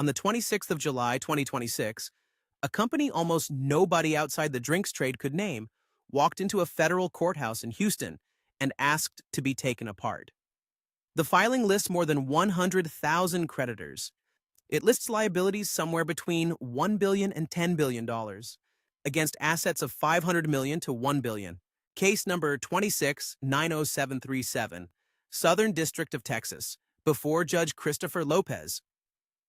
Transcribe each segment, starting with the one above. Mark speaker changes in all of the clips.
Speaker 1: On the 26th of July, 2026, a company almost nobody outside the drinks trade could name walked into a federal courthouse in Houston and asked to be taken apart. The filing lists more than 100,000 creditors. It lists liabilities somewhere between $1 billion and $10 billion against assets of $500 million to $1 billion. Case number 26-90737, Southern District of Texas, before Judge Christopher Lopez.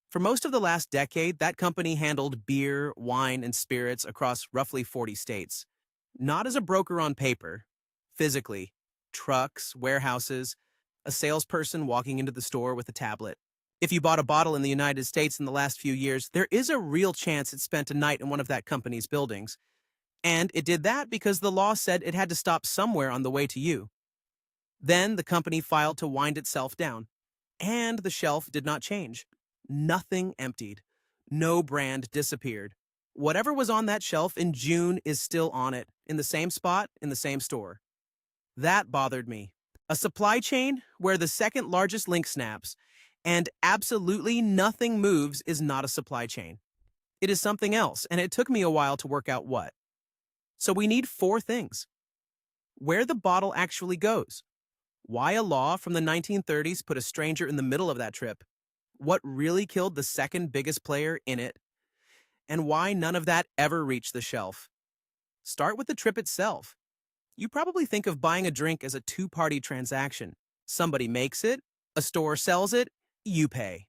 Speaker 1: For most of the last decade, that company handled beer, wine, and spirits across roughly 40 states. Not as a broker on paper, physically, trucks, warehouses, a salesperson walking into the store with a tablet. If you bought a bottle in the United States in the last few years, there is a real chance it spent a night in one of that company's buildings. And it did that because the law said it had to stop somewhere on the way to you. Then the company filed to wind itself down. And the shelf did not change. Nothing emptied. No brand disappeared. Whatever was on that shelf in June is still on it, in the same spot, in the same store. That bothered me. A supply chain where the second largest link snaps and absolutely nothing moves is not a supply chain. It is something else, and it took me a while to work out what. So we need 4 things. Where the bottle actually goes. Why a law from the 1930s put a stranger in the middle of that trip. What really killed the second biggest player in it. And why none of that ever reached the shelf. Start with the trip itself. You probably think of buying a drink as a 2-party transaction. Somebody makes it, a store sells it, you pay.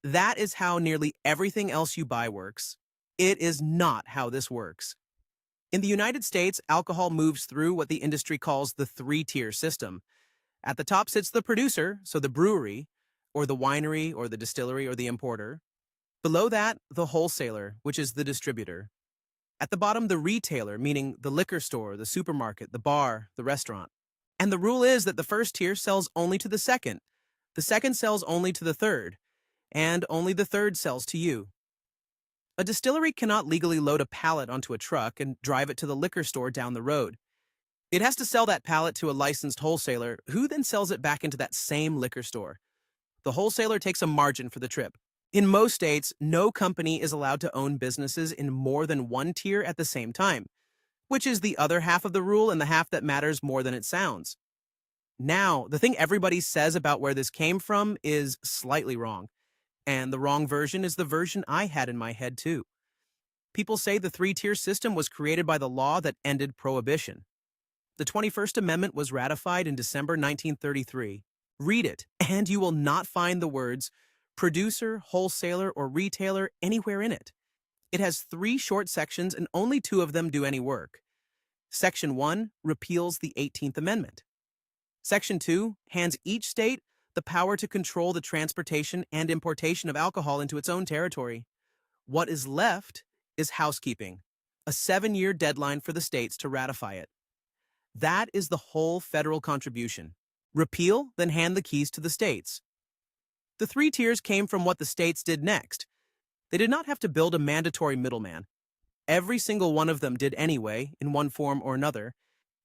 Speaker 1: That is how nearly everything else you buy works. It is not how this works. In the United States, alcohol moves through what the industry calls the 3-tier system. At the top sits the producer, so the brewery, or the winery, or the distillery, or the importer. Below that, the wholesaler, which is the distributor. At the bottom, the retailer, meaning the liquor store, the supermarket, the bar, the restaurant. And the rule is that the first tier sells only to the second sells only to the third, and only the third sells to you. A distillery cannot legally load a pallet onto a truck and drive it to the liquor store down the road. It has to sell that pallet to a licensed wholesaler, who then sells it back into that same liquor store. The wholesaler takes a margin for the trip. In most states, no company is allowed to own businesses in more than one tier at the same time, which is the other half of the rule and the half that matters more than it sounds. Now, the thing everybody says about where this came from is slightly wrong, and the wrong version is the version I had in my head too. People say the 3-tier system was created by the law that ended Prohibition. The 21st Amendment was ratified in December 1933. Read it, and you will not find the words producer, wholesaler, or retailer anywhere in it. It has 3 short sections and only 2 of them do any work. Section 1 repeals the 18th Amendment. Section 2 hands each state the power to control the transportation and importation of alcohol into its own territory. What is left is housekeeping, a 7-year deadline for the states to ratify it. That is the whole federal contribution. Repeal, then hand the keys to the states. The 3 tiers came from what the states did next. They did not have to build a mandatory middleman. Every single one of them did anyway, in one form or another,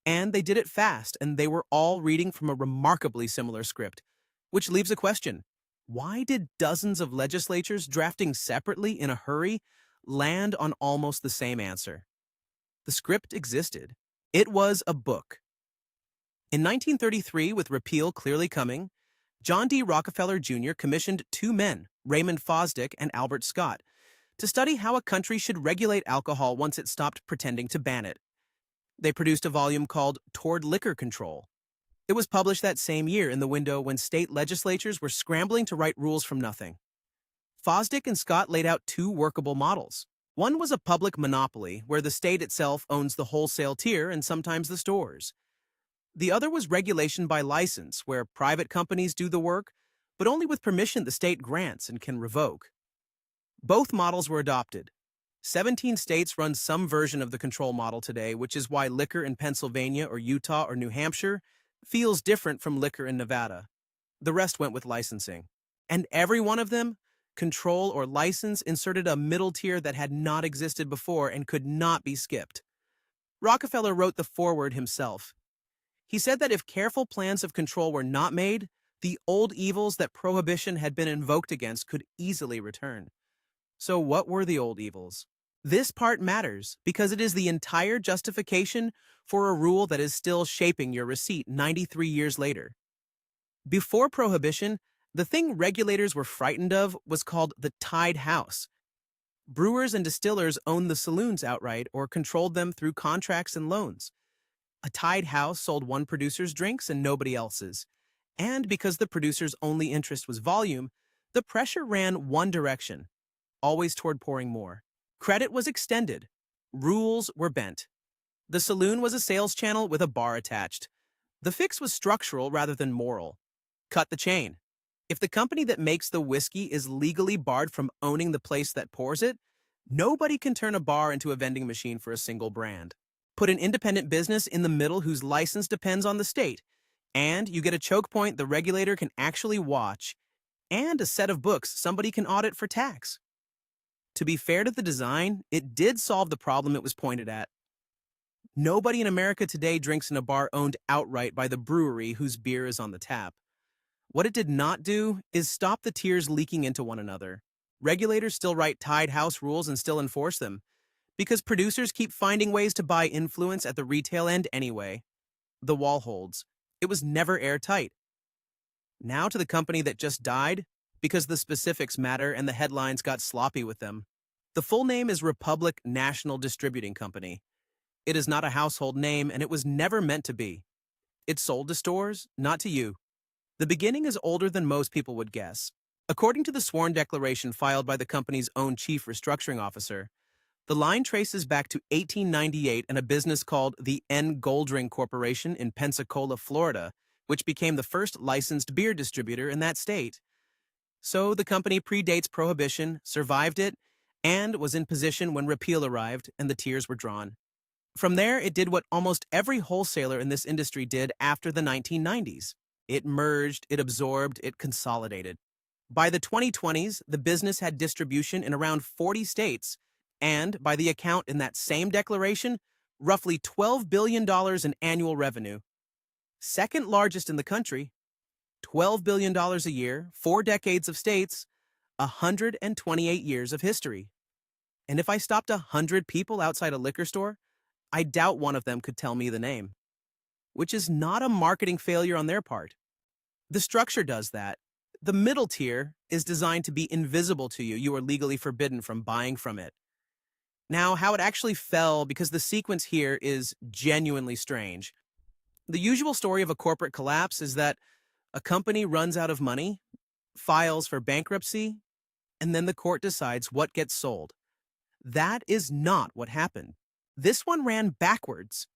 Speaker 1: and they did it fast, and they were all reading from a remarkably similar script, which leaves a question. Why did dozens of legislatures drafting separately in a hurry land on almost the same answer? The script existed. It was a book. In 1933, with repeal clearly coming, John D. Rockefeller Jr. commissioned 2 men, Raymond Fosdick and Albert Scott, to study how a country should regulate alcohol once it stopped pretending to ban it. They produced a volume called Toward Liquor Control. It was published that same year in the window when state legislatures were scrambling to write rules from nothing. Fosdick and Scott laid out 2 workable models. One was a public monopoly, where the state itself owns the wholesale tier and sometimes the stores. The other was regulation by license, where private companies do the work, but only with permission the state grants and can revoke. Both models were adopted. 17 states run some version of the control model today, which is why liquor in Pennsylvania or Utah or New Hampshire feels different from liquor in Nevada. The rest went with licensing. And every one of them, control or license, inserted a middle tier that had not existed before and could not be skipped. Rockefeller wrote the foreword himself. He said that if careful plans of control were not made, the old evils that Prohibition had been invoked against could easily return. So what were the old evils? This part matters because it is the entire justification for a rule that is still shaping your receipt 93 years later. Before Prohibition, the thing regulators were frightened of was called the tied house. Brewers and distillers owned the saloons outright or controlled them through contracts and loans. A tied house sold one producer's drinks and nobody else's. And because the producer's only interest was volume, the pressure ran one direction, always toward pouring more. Credit was extended. Rules were bent. The saloon was a sales channel with a bar attached. The fix was structural rather than moral. Cut the chain. If the company that makes the whiskey is legally barred from owning the place that pours it, nobody can turn a bar into a vending machine for a single brand. Put an independent business in the middle whose license depends on the state, and you get a choke point the regulator can actually watch, and a set of books somebody can audit for tax. To be fair to the design, it did solve the problem it was pointed at. Nobody in America today drinks in a bar owned outright by the brewery whose beer is on the tap. What it did not do is stop the tiers leaking into one another. Regulators still write tied house rules and still enforce them, because producers keep finding ways to buy influence at the retail end anyway. The wall holds. It was never airtight. Now to the company that just died, because the specifics matter and the headlines got sloppy with them. The full name is Republic National Distributing Company. It is not a household name, and it was never meant to be. It sold to stores, not to you. The beginning is older than most people would guess. According to the sworn declaration filed by the company's own chief restructuring officer, the line traces back to 1898 and a business called the N. Goldring Corporation in Pensacola, Florida, which became the first licensed beer distributor in that state. So the company predates Prohibition, survived it, and was in position when repeal arrived and the tiers were drawn. From there, it did what almost every wholesaler in this industry did after the 1990s. It merged, it absorbed, it consolidated. By the 2020s, the business had distribution in around 40 states, and, by the account in that same declaration, roughly $12 billion in annual revenue. Second largest in the country, $12 billion a year, 4 decades of states, 128 years of history. And if I stopped 100 people outside a liquor store, I doubt one of them could tell me the name. Which is not a marketing failure on their part. The structure does that. The middle tier is designed to be invisible to you. You are legally forbidden from buying from it. Now, how it actually fell, because the sequence here is genuinely strange. The usual story of a corporate collapse is that a company runs out of money, files for bankruptcy, and then the court decides what gets sold. That is not what happened. This one ran backwards.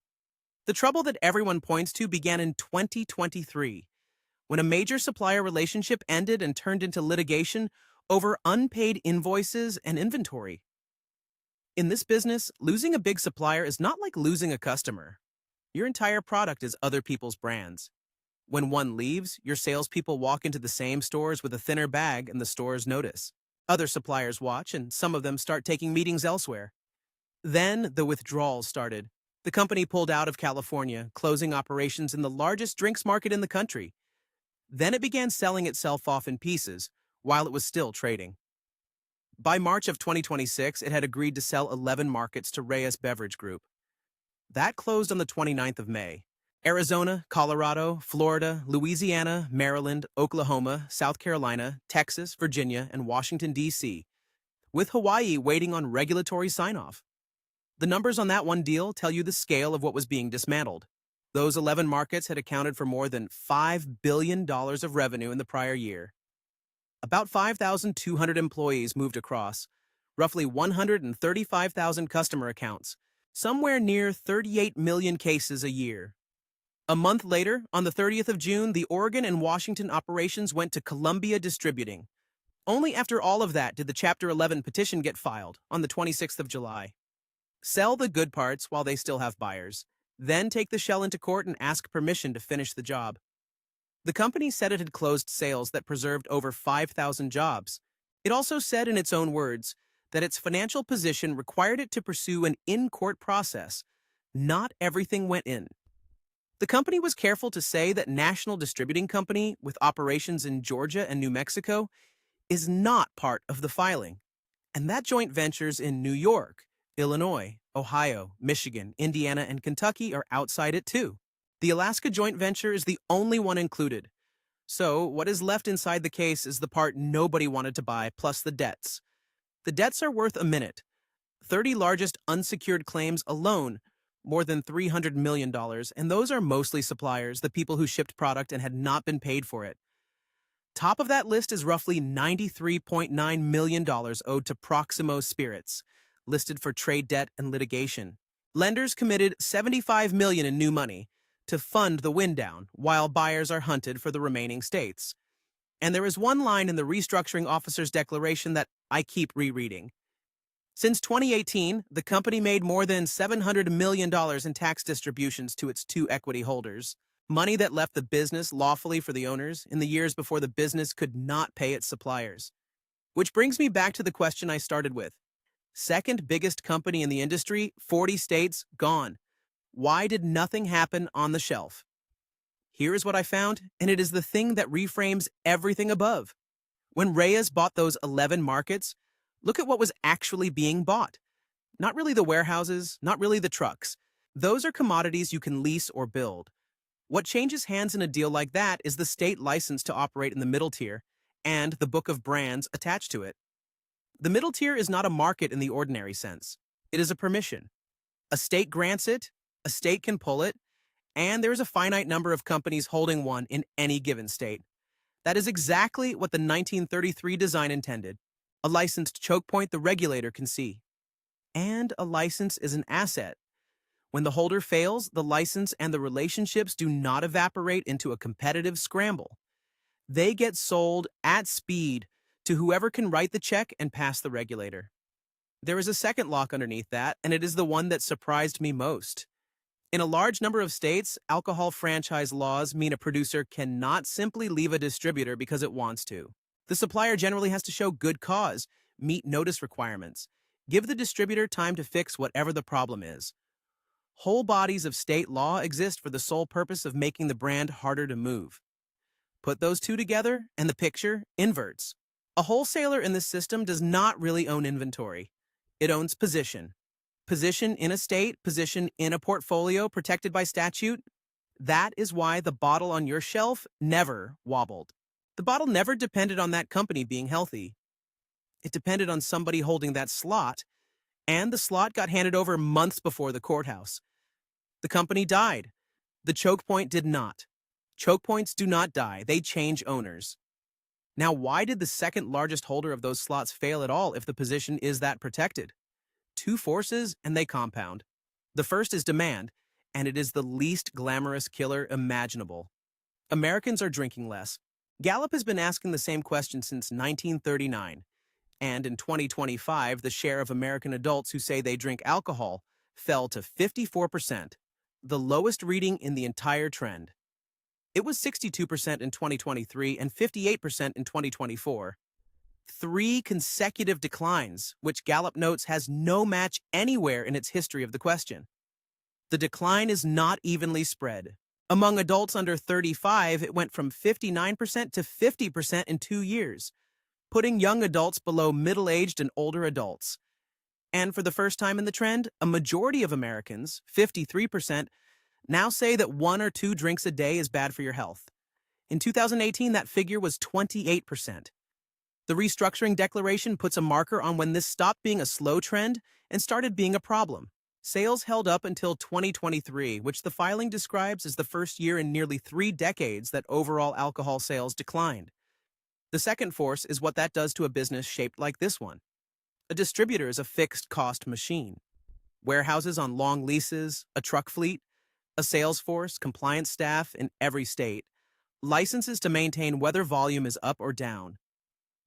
Speaker 1: The trouble that everyone points to began in 2023, when a major supplier relationship ended and turned into litigation over unpaid invoices and inventory. In this business, losing a big supplier is not like losing a customer. Your entire product is other people's brands. When one leaves, your salespeople walk into the same stores with a thinner bag and the stores notice. Other suppliers watch, and some of them start taking meetings elsewhere. Then the withdrawals started. The company pulled out of California, closing operations in the largest drinks market in the country. Then it began selling itself off in pieces, while it was still trading. By March of 2026, it had agreed to sell 11 markets to Reyes Beverage Group. That closed on the 29th of May. Arizona, Colorado, Florida, Louisiana, Maryland, Oklahoma, South Carolina, Texas, Virginia, and Washington, D.C., with Hawaii waiting on regulatory sign-off. The numbers on that one deal tell you the scale of what was being dismantled. Those 11 markets had accounted for more than $5 billion of revenue in the prior year. About 5,200 employees moved across, roughly 135,000 customer accounts, somewhere near 38 million cases a year. A month later, on the 30th of June, the Oregon and Washington operations went to Columbia Distributing. Only after all of that did the Chapter 11 petition get filed, on the 26th of July. Sell the good parts while they still have buyers, then take the shell into court and ask permission to finish the job. The company said it had closed sales that preserved over 5,000 jobs. It also said in its own words that its financial position required it to pursue an in-court process. Not everything went in. The company was careful to say that National Distributing Company, with operations in Georgia and New Mexico, is not part of the filing. And that joint ventures in New York, Illinois, Ohio, Michigan, Indiana, and Kentucky are outside it too. The Alaska joint venture is the only one included. So, what is left inside the case is the part nobody wanted to buy, plus the debts. The debts are worth a minute. 30 largest unsecured claims alone, more than $300 million, and those are mostly suppliers, the people who shipped product and had not been paid for it. Top of that list is roughly $93.9 million owed to Proximo Spirits, listed for trade debt and litigation. Lenders committed $75 million in new money to fund the wind down, while buyers are hunted for the remaining states. And there is one line in the restructuring officer's declaration that I keep rereading. Since 2018, the company made more than $700 million in tax distributions to its two equity holders, money that left the business lawfully for the owners in the years before the business could not pay its suppliers. Which brings me back to the question I started with. Second biggest company in the industry, 40 states, gone. Why did nothing happen on the shelf? Here is what I found, and it is the thing that reframes everything above. When Reyes bought those 11 markets, look at what was actually being bought. Not really the warehouses, not really the trucks. Those are commodities you can lease or build. What changes hands in a deal like that is the state license to operate in the middle tier and the book of brands attached to it. The middle tier is not a market in the ordinary sense. It is a permission. A state grants it, a state can pull it, and there is a finite number of companies holding one in any given state. That is exactly what the 1933 design intended. A licensed choke point the regulator can see. And a license is an asset. When the holder fails, the license and the relationships do not evaporate into a competitive scramble. They get sold at speed to whoever can write the check and pass the regulator. There is a second lock underneath that, and it is the one that surprised me most. In a large number of states, alcohol franchise laws mean a producer cannot simply leave a distributor because it wants to. The supplier generally has to show good cause, meet notice requirements, give the distributor time to fix whatever the problem is. Whole bodies of state law exist for the sole purpose of making the brand harder to move. Put those two together, and the picture inverts. A wholesaler in this system does not really own inventory. It owns position. Position in a state, position in a portfolio protected by statute. That is why the bottle on your shelf never wobbled. The bottle never depended on that company being healthy. It depended on somebody holding that slot, and the slot got handed over months before the courthouse. The company died. The choke point did not. Choke points do not die. They change owners. Now, why did the second largest holder of those slots fail at all if the position is that protected? Two forces, and they compound. The first is demand, and it is the least glamorous killer imaginable. Americans are drinking less. Gallup has been asking the same question since 1939, and in 2025, the share of American adults who say they drink alcohol fell to 54%, the lowest reading in the entire trend. It was 62% in 2023 and 58% in 2024. 3 consecutive declines, which Gallup notes has no match anywhere in its history of the question. The decline is not evenly spread. Among adults under 35, it went from 59% to 50% in 2 years, putting young adults below middle-aged and older adults. And for the first time in the trend, a majority of Americans, 53%, now say that 1 or 2 drinks a day is bad for your health. In 2018, that figure was 28%. The restructuring declaration puts a marker on when this stopped being a slow trend and started being a problem. Sales held up until 2023, which the filing describes as the first year in nearly 3 decades that overall alcohol sales declined. The second force is what that does to a business shaped like this one. A distributor is a fixed-cost machine. Warehouses on long leases, a truck fleet, a sales force, compliance staff in every state, licenses to maintain whether volume is up or down.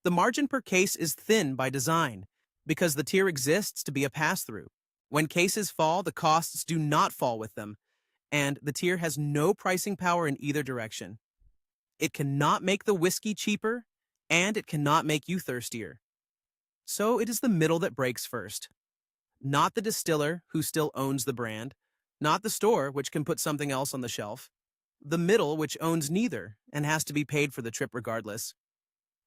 Speaker 1: The margin per case is thin by design, because the tier exists to be a pass-through. When cases fall, the costs do not fall with them, and the tier has no pricing power in either direction. It cannot make the whiskey cheaper, and it cannot make you thirstier. So it is the middle that breaks first. Not the distiller, who still owns the brand, not the store, which can put something else on the shelf. The middle, which owns neither, and has to be paid for the trip regardless.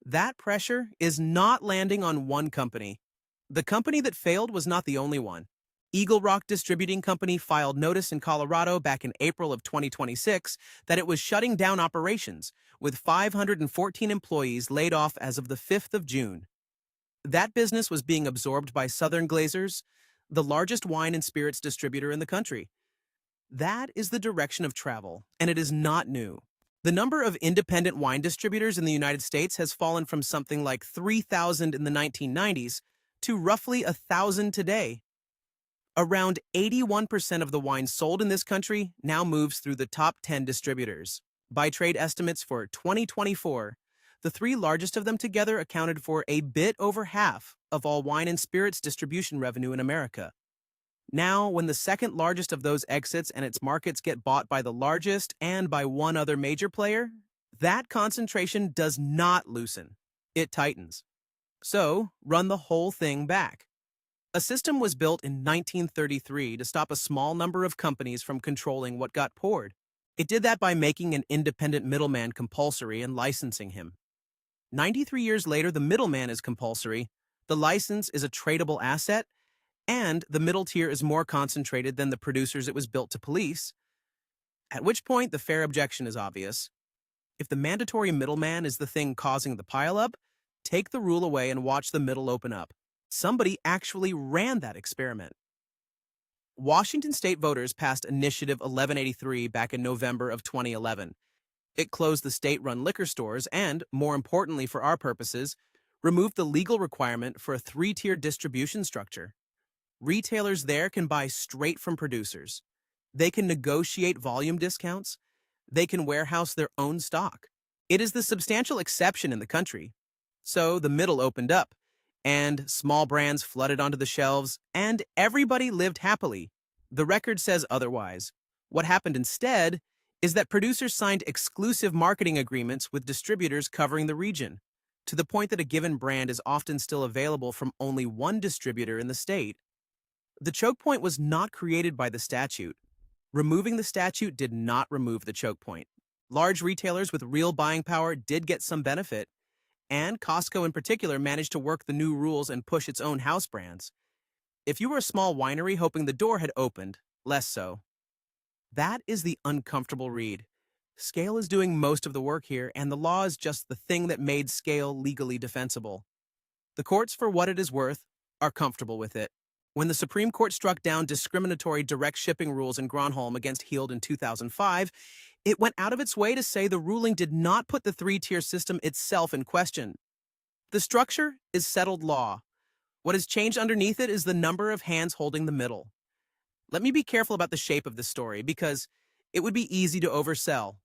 Speaker 1: That pressure is not landing on one company. The company that failed was not the only one. Eagle Rock Distributing Company filed notice in Colorado back in April of 2026 that it was shutting down operations, with 514 employees laid off as of the 5th of June. That business was being absorbed by Southern Glazers, the largest wine and spirits distributor in the country. That is the direction of travel, and it is not new. The number of independent wine distributors in the United States has fallen from something like 3,000 in the 1990s to roughly 1,000 today. Around 81% of the wine sold in this country now moves through the top 10 distributors. By trade estimates for 2024, the three largest of them together accounted for a bit over half of all wine and spirits distribution revenue in America. Now, when the second largest of those exits and its markets get bought by the largest and by one other major player, that concentration does not loosen. It tightens. So, run the whole thing back. A system was built in 1933 to stop a small number of companies from controlling what got poured. It did that by making an independent middleman compulsory and licensing him. 93 years later, the middleman is compulsory, the license is a tradable asset, and the middle tier is more concentrated than the producers it was built to police, at which point the fair objection is obvious. If the mandatory middleman is the thing causing the pileup, take the rule away and watch the middle open up. Somebody actually ran that experiment. Washington state voters passed Initiative 1183 back in November of 2011. It closed the state-run liquor stores and, more importantly for our purposes, removed the legal requirement for a three-tier distribution structure. Retailers there can buy straight from producers. They can negotiate volume discounts. They can warehouse their own stock. It is the substantial exception in the country. So the middle opened up, and small brands flooded onto the shelves, and everybody lived happily. The record says otherwise. What happened instead is that producers signed exclusive marketing agreements with distributors covering the region, to the point that a given brand is often still available from only one distributor in the state. The choke point was not created by the statute. Removing the statute did not remove the choke point. Large retailers with real buying power did get some benefit, and Costco in particular managed to work the new rules and push its own house brands. If you were a small winery hoping the door had opened, less so. That is the uncomfortable read. Scale is doing most of the work here, and the law is just the thing that made scale legally defensible. The courts, for what it is worth, are comfortable with it. When the Supreme Court struck down discriminatory direct shipping rules in Granholm against Heald in 2005, it went out of its way to say the ruling did not put the three-tier system itself in question. The structure is settled law. What has changed underneath it is the number of hands holding the middle. Let me be careful about the shape of this story because it would be easy to oversell.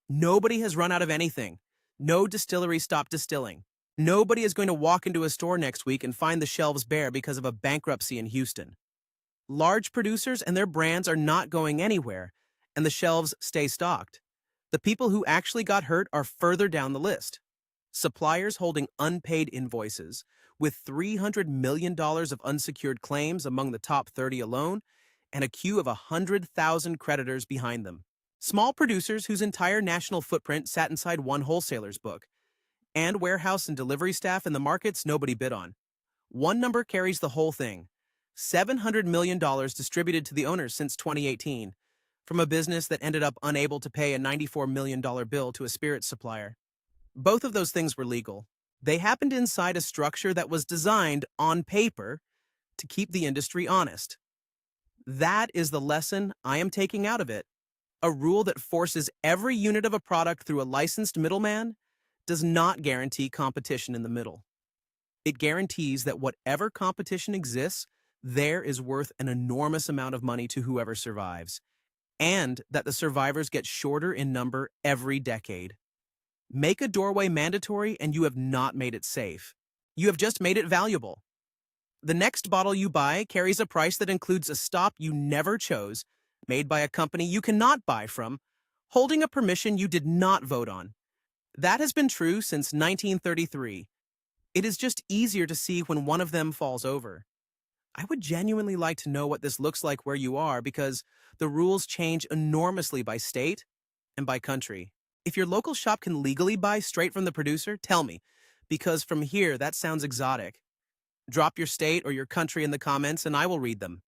Speaker 1: Nobody has run out of anything. No distillery stopped distilling. Nobody is going to walk into a store next week and find the shelves bare because of a bankruptcy in Houston. Large producers and their brands are not going anywhere, and the shelves stay stocked. The people who actually got hurt are further down the list. Suppliers holding unpaid invoices, with $300 million of unsecured claims among the top 30 alone, and a queue of 100,000 creditors behind them. Small producers whose entire national footprint sat inside one wholesaler's book, and warehouse and delivery staff in the markets nobody bid on. One number carries the whole thing: $700 million distributed to the owners since 2018, from a business that ended up unable to pay a $94 million bill to a spirits supplier. Both of those things were legal. They happened inside a structure that was designed, on paper, to keep the industry honest. That is the lesson I am taking out of it. A rule that forces every unit of a product through a licensed middleman does not guarantee competition in the middle. It guarantees that whatever competition exists, there is worth an enormous amount of money to whoever survives, and that the survivors get shorter in number every decade. Make a doorway mandatory and you have not made it safe. You have just made it valuable. The next bottle you buy carries a price that includes a stop you never chose, made by a company you cannot buy from, holding a permission you did not vote on. That has been true since 1933. It is just easier to see when one of them falls over. I would genuinely like to know what this looks like where you are because the rules change enormously by state and by country. If your local shop can legally buy straight from the producer, tell me, because from here that sounds exotic. Drop your state or your country in the comments and I will read them.